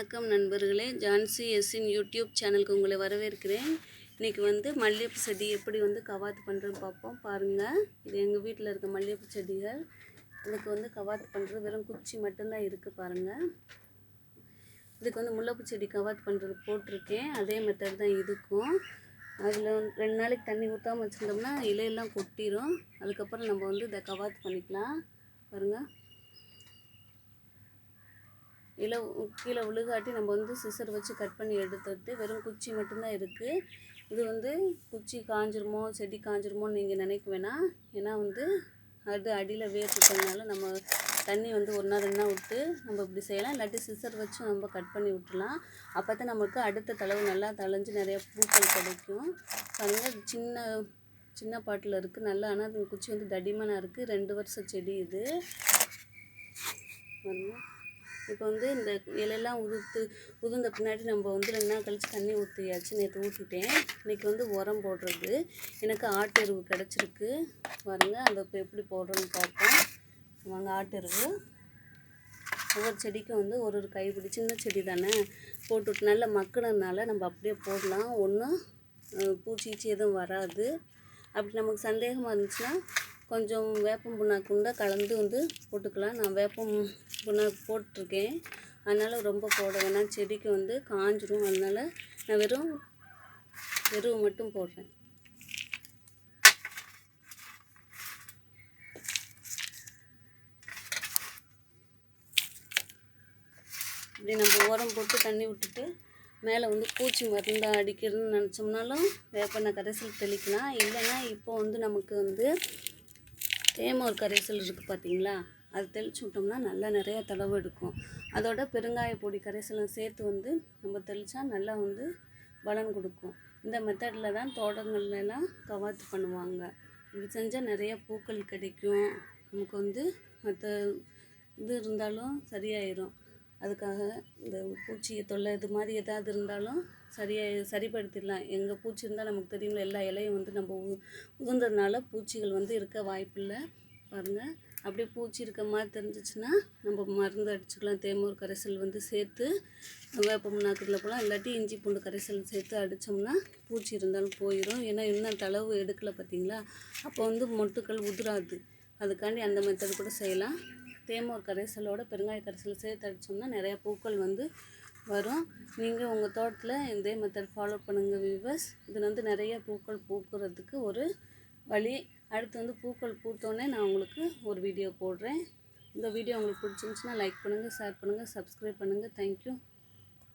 வணக்கம் நண்பர்களே, ஜான்சி எஸ்ஸின் யூடியூப் சேனலுக்கு உங்களை வரவேற்கிறேன். இன்றைக்கி வந்து மல்லிகைப்பூ செடி எப்படி வந்து கவாத்து பண்ணுறதுன்னு பார்ப்போம். பாருங்கள், இது எங்கள் வீட்டில் இருக்க மல்லிகைப்பூ செடிகள். இதுக்கு வந்து கவாத்து பண்ணுறது வெறும் குச்சி மட்டும்தான் இருக்குது பாருங்கள். இதுக்கு வந்து முல்லைப்பூ செடி கவாத்து பண்ணுறது போட்டிருக்கேன். அதே மெத்தட் தான் இதுக்கும். அதில் 2 நாளைக்கு தண்ணி ஊற்றாமல் வச்சுருந்தோம்னா இலையெல்லாம் கொட்டிடும். அதுக்கப்புறம் நம்ம வந்து இதை கவாத்து பண்ணிக்கலாம். பாருங்கள், இலை கீழே விழுகாட்டி நம்ம வந்து சிசர் வச்சு கட் பண்ணி எடுத்துட்டு வெறும் குச்சி மட்டும்தான் இருக்குது. இது வந்து குச்சி காஞ்சிருமோ செடி காஞ்சிருமோன்னு நீங்கள் நினைக்க வேணாம். ஏன்னா வந்து அது அடியில் வேர் இருக்கிறதுனால நம்ம தண்ணி வந்து 1 நாள் 2 நாள் விட்டு நம்ம இப்படி செய்யலாம். இல்லாட்டி சிசர் வச்சு நம்ம கட் பண்ணி விட்டுலாம். அப்போ தான் நமக்கு அடுத்த தளவு நல்லா தளைஞ்சு நிறையா பூக்கள் கிடைக்கும். பாருங்கள், சின்ன பாட்டில் இருக்குது நல்லா. ஆனால் அந்த குச்சி வந்து தடிமனாக இருக்குது. 2 வருஷ செடி இது. பாருங்கள், இப்போ வந்து இந்த இலையெல்லாம் உதிர்ந்த பின்னாடி நம்ம வந்து 2 நாள் கழித்து தண்ணி ஊற்றியாச்சு. நேற்று ஊற்றிட்டேன். இன்றைக்கி வந்து உரம் போடுறது. எனக்கு ஆட்டு எருவு கிடச்சிருக்கு. பாருங்கள், அந்த இப்போ எப்படி போடுறோன்னு பார்ப்போம் வாங்க. ஆட்டு எருவு ஒவ்வொரு செடிக்கும் வந்து ஒரு கைப்பிடி, சின்ன செடி தானே, போட்டுவிட்டு நல்லா மக்கினதுனால நம்ம அப்படியே போடலாம். ஒன்றும் பூச்சி எதுவும் வராது. அப்படி நமக்கு சந்தேகமாக இருந்துச்சுன்னா கொஞ்சம் வேப்பம் புண்ணாக்குண்டா கலந்து வந்து போட்டுக்கலாம். நான் வேப்பம் புண்ணாக்கு போட்டிருக்கேன். அதனால் ரொம்ப போட வேணாம், செடிக்கு வந்து காஞ்சிரும். அதனால் நான் வெறும் எருவு மட்டும் போடுறேன். இப்படி நம்ம உரம் போட்டு தண்ணி விட்டுட்டு மேலே வந்து பூச்சி மருந்து அடிக்கிறதுன்னு நினச்சோம்னாலும் வேப்பெண்ணெய் கரைசல் தெளிக்கலாம். இல்லைன்னா இப்போ வந்து நமக்கு வந்து தேமோர் கரைசல் இருக்குது பார்த்தீங்களா, அது தெளிச்சு விட்டோம்னா நல்லா நிறையா தளவு எடுக்கும். அதோட பெருங்காய பொடி கரைசலும் சேர்த்து வந்து நம்ம தெளித்தா நல்லா வந்து பலன் கொடுக்கும். இந்த மெத்தடில் தான் தோட்டங்கள்லாம் கவாத்து பண்ணுவாங்க. இப்படி செஞ்சால் நிறைய பூக்கள் கிடைக்கும். நமக்கு வந்து மற்ற இது இருந்தாலும் சரியாயிடும். அதுக்காக இந்த பூச்சி தொல்லை இது மாதிரி ஏதாவது இருந்தாலும் சரிப்படுத்திடலாம். எங்கே பூச்சி இருந்தால் நமக்கு தெரியும்ல, எல்லா இலையும் வந்து நம்ம உதிர்ந்ததுனால பூச்சிகள் வந்து இருக்க வாய்ப்பில்லை. பாருங்கள், அப்படியே பூச்சி இருக்க மாதிரி தெரிஞ்சிச்சுன்னா நம்ம மருந்து அடிச்சுக்கலாம். தேமோர் கரைசல் வந்து சேர்த்து வேப்ப புண்ணாக்குல போகலாம். இல்லாட்டி இஞ்சி பூண்டு கரைசல் சேர்த்து அடித்தோம்னா பூச்சி இருந்தாலும் போயிடும். ஏன்னா இன்னும் தளவு எடுக்கலை பார்த்தீங்களா, அப்போ வந்து மொட்டுக்கள் உதிராது. அதுக்காண்டி அந்த மெத்தட் கூட செய்யலாம். தேமோர் கரைசலோட பெருங்காய கரைசல் சேர்த்து அடித்தோம்னா நிறையா பூக்கள் வந்து வரும். நீங்கள் உங்கள் தோட்டத்தில் இதே மெத்தட் ஃபாலோ பண்ணுங்கள் வியூவர்ஸ். இதில் வந்து நிறைய பூக்கள் பூக்கிறதுக்கு ஒரு வழி. அடுத்து வந்து பூக்கள் பூத்தோடனே நான் உங்களுக்கு ஒரு வீடியோ போடுறேன். இந்த வீடியோ உங்களுக்கு பிடிச்சிருந்துச்சுன்னா லைக் பண்ணுங்கள், ஷேர் பண்ணுங்கள், சப்ஸ்கிரைப் பண்ணுங்கள். தேங்க்யூ.